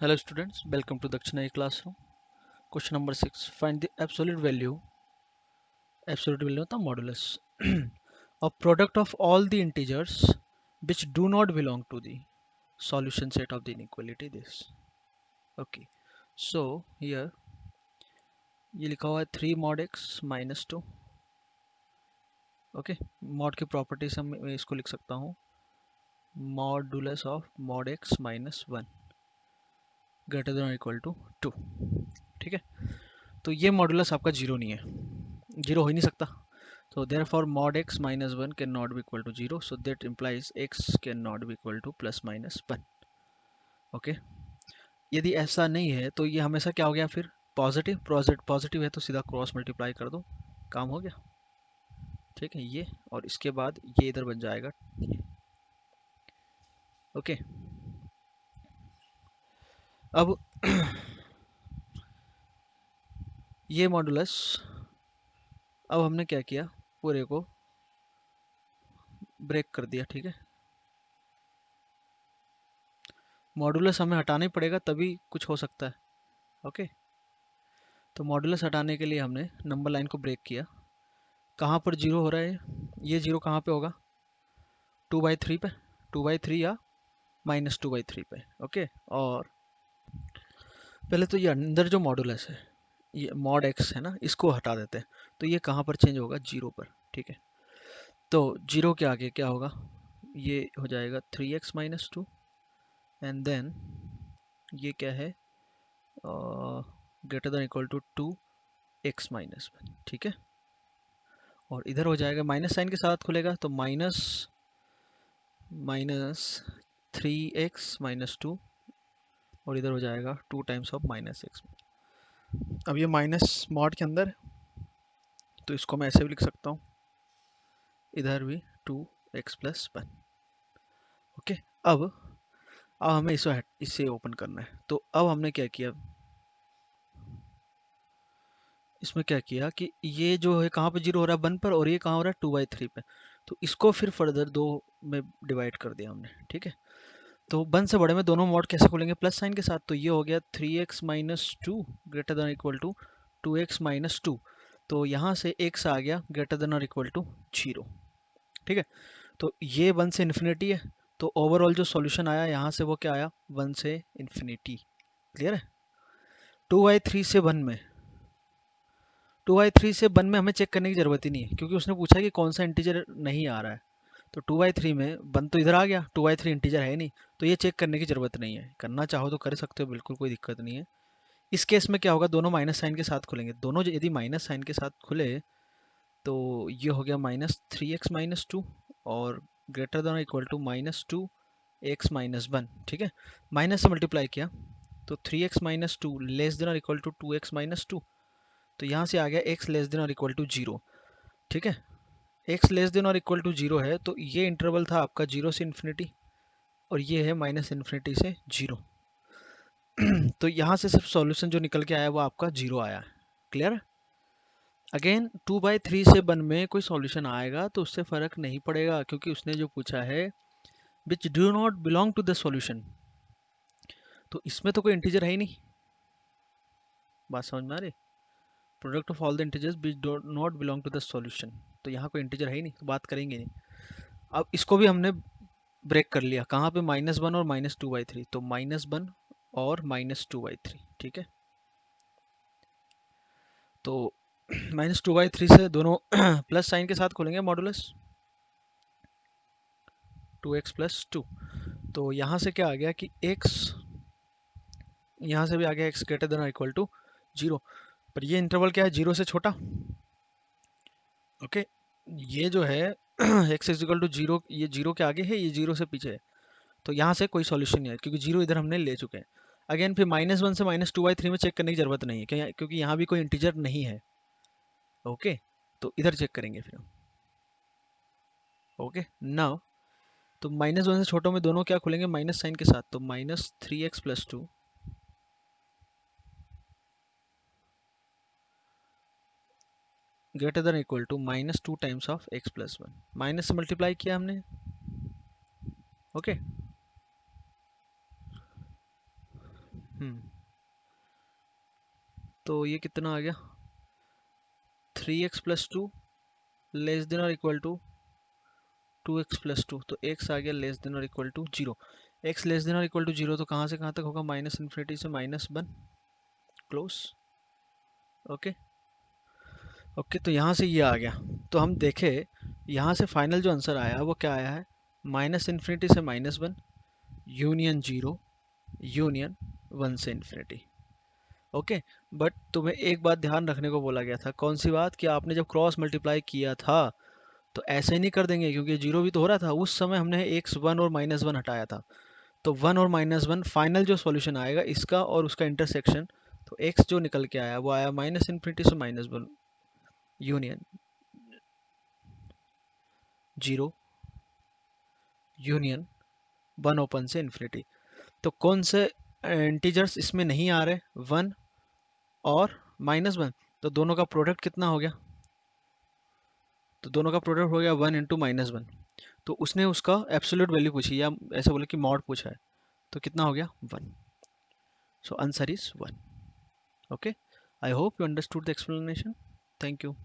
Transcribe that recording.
Hello students, welcome to Dakshina classroom. Question number 6. Find the absolute value of the modulus of product of all the integers which do not belong to the solution set of the inequality this. Okay. So here ये लिखा हुआ है 3 mod x minus 2. Okay. Mod की properties मैं इसको लिख सकता हूँ modulus of mod x minus 1 greater than or equal to 2. ठीक है, तो ये मॉडुलस आपका जीरो नहीं है, जीरो हो ही नहीं सकता. So therefore mod x minus 1 cannot be equal to 0. So that implies x cannot be equal to plus minus 1. Okay. यदि ऐसा नहीं है तो ये हमेशा क्या हो गया फिर पॉजिटिव. पॉजिटिव है तो सीधा क्रॉस मल्टीप्लाई कर दो, काम हो गया. ठीक है, ये और इसके बाद ये इधर बन जाएगा. ओके. अब ये मॉडुलस, अब हमने क्या किया, पूरे को ब्रेक कर दिया. ठीक है, मॉडुलस हमें हटाना ही पड़ेगा तभी कुछ हो सकता है. ओके, तो मॉडुलस हटाने के लिए हमने नंबर लाइन को ब्रेक किया. कहाँ पर जीरो हो रहा है, ये जीरो कहाँ पे होगा, 2/3 पे, 2/3 या -2/3 पे. ओके, और पहले तो ये अंदर जो मॉडुलस है, ये मॉड एक्स है ना, इसको हटा देते हैं. तो ये कहाँ पर चेंज होगा, जीरो पर. ठीक है, तो जीरो के आगे क्या होगा, ये हो जाएगा 3x minus 2 एंड देन ये क्या है, greater than equal to 2x minus 1. ठीक है, और इधर हो जाएगा माइनस साइन के साथ खुलेगा तो माइनस 3x minus 2 और इधर हो जाएगा 2 टाइम्स ऑफ -x. अब ये माइनस मॉड के अंदर, तो इसको मैं ऐसे भी लिख सकता हूँ, इधर भी 2x plus 1. ओके, अब हमें इसे ओपन करना है. तो अब हमने क्या किया, इसमें क्या किया कि ये जो है कहाँ पे जीरो हो रहा है, 1 पर, और ये कहाँ हो रहा है 2/3 पे. तो इसको फिर फर्दर 2 में डिवाइड कर दिया हमने. ठीक है, तो 1 से बड़े में दोनों मॉड कैसे खोलेंगे, प्लस साइन के साथ. तो ये हो गया 3x minus 2 greater than equal to 2x minus 2. तो यहाँ से x आ गया ग्रेटर देन और इक्वल टू 0. ठीक है, तो ये 1 से इन्फिनिटी है, तो ओवरऑल जो सॉल्यूशन आया यहाँ से वो क्या आया, 1 से इन्फिनिटी. क्लियर है. 2/3 से 1 में, 2/3 से 1 में हमें चेक करने की ज़रूरत ही नहीं है, क्योंकि उसने पूछा कि कौन सा इंटीजर नहीं आ रहा है. तो 2/3 में 1 तो इधर आ गया, 2/3 इंटीजर है नहीं, तो ये चेक करने की ज़रूरत नहीं है. करना चाहो तो कर सकते हो, बिल्कुल कोई दिक्कत नहीं है. इस केस में क्या होगा, दोनों माइनस साइन के साथ खुलेंगे. दोनों यदि माइनस साइन के साथ खुले तो ये हो गया -3x minus 2 और greater than equal to -2x minus 1. ठीक है, माइनस से मल्टीप्लाई किया तो 3x minus 2 लेस देन और इक्वल टू 2x minus 2. तो यहाँ से आ गया x लेस देन और इक्वल टू 0. ठीक है, x लेस देन और इक्वल टू 0 है, तो ये इंटरवल था आपका 0 से इन्फिनिटी और ये है -इन्फिनिटी से 0. तो यहाँ से सिर्फ सॉल्यूशन जो निकल के आया वो आपका 0 आया. क्लियर. अगेन 2/3 से 1 में कोई सॉल्यूशन आएगा तो उससे फ़र्क नहीं पड़ेगा, क्योंकि उसने जो पूछा है which do not belong to the solution, तो इसमें तो कोई इंटीजर है ही नहीं. बात समझ में आ रही, product of all the integers which do not belong to the solution, तो यहाँ कोई इंटीजर है ही नहीं, तो बात करेंगे नहीं. अब इसको भी हमने ब्रेक कर लिया, कहाँ पे, -1 और -2/3. तो -1 और -2/3. ठीक है, तो -2/3 से दोनों प्लस साइन के साथ खोलेंगे मॉडुलस 2x plus 2. तो यहाँ से क्या आ गया कि x, यहाँ से भी आ गया x ग्रेटर देन और इक्वल टू 0. पर ये इंटरवल क्या है, 0 से छोटा. ओके, ये जो है x इज इक्वल टू 0, ये 0 के आगे है, ये 0 से पीछे है. तो यहाँ से कोई सॉल्यूशन नहीं है, क्योंकि 0 इधर हमने ले चुके हैं. अगेन फिर -1 से -2/3 में चेक करने की ज़रूरत नहीं है, क्योंकि यहाँ भी कोई इंटीजर नहीं है. ओके, तो इधर चेक करेंगे फिर हम. ओके, नाउ तो -1 से छोटों में दोनों क्या खुलेंगे, माइनस साइन के साथ. तो -3x plus 2 greater than equal to -2 times of x plus 1. Minus से मल्टीप्लाई किया हमने. ओके, तो ये कितना आ गया, 3x plus two less than और equal to 2x plus two, तो x आ गया लेस देन और equal to 0। x less than और इक्वल टू 0 तो कहाँ से कहाँ तक होगा, माइनस इन्फिनिटी से -1, क्लोज। ओके ओके, तो यहाँ से ये आ गया। तो हम देखे यहाँ से फाइनल जो आंसर आया वो क्या आया है, माइनस इन्फिनिटी से -1, यूनियन 0, यूनियन 1 से इन्फिनिटी। ओके, बट तुम्हें एक बात ध्यान रखने को बोला गया था, कौन सी बात, कि आपने जब क्रॉस मल्टीप्लाई किया था तो ऐसे ही नहीं कर देंगे, क्योंकि जीरो भी तो हो रहा था उस समय, हमने एक्स वन और -1 हटाया था। तो 1 और -1 फाइनल जो सॉल्यूशन आएगा इसका और उसका इंटरसेक्शन, तो x जो निकल के आया वो आया माइनस इन्फिनिटी से -1, यूनियन 0, यूनियन 1 ओपन से इन्फिनिटी। तो कौन से इंटीजर्स इसमें नहीं आ रहे, 1 और -1, तो दोनों का प्रोडक्ट कितना हो गया, तो दोनों का प्रोडक्ट हो गया 1 इंटू -1। तो उसने उसका एब्सोल्यूट वैल्यू पूछी, या ऐसे बोले कि मॉड पूछा है, तो कितना हो गया 1। So answer is 1। Okay, I hope you understood the explanation. Thank you.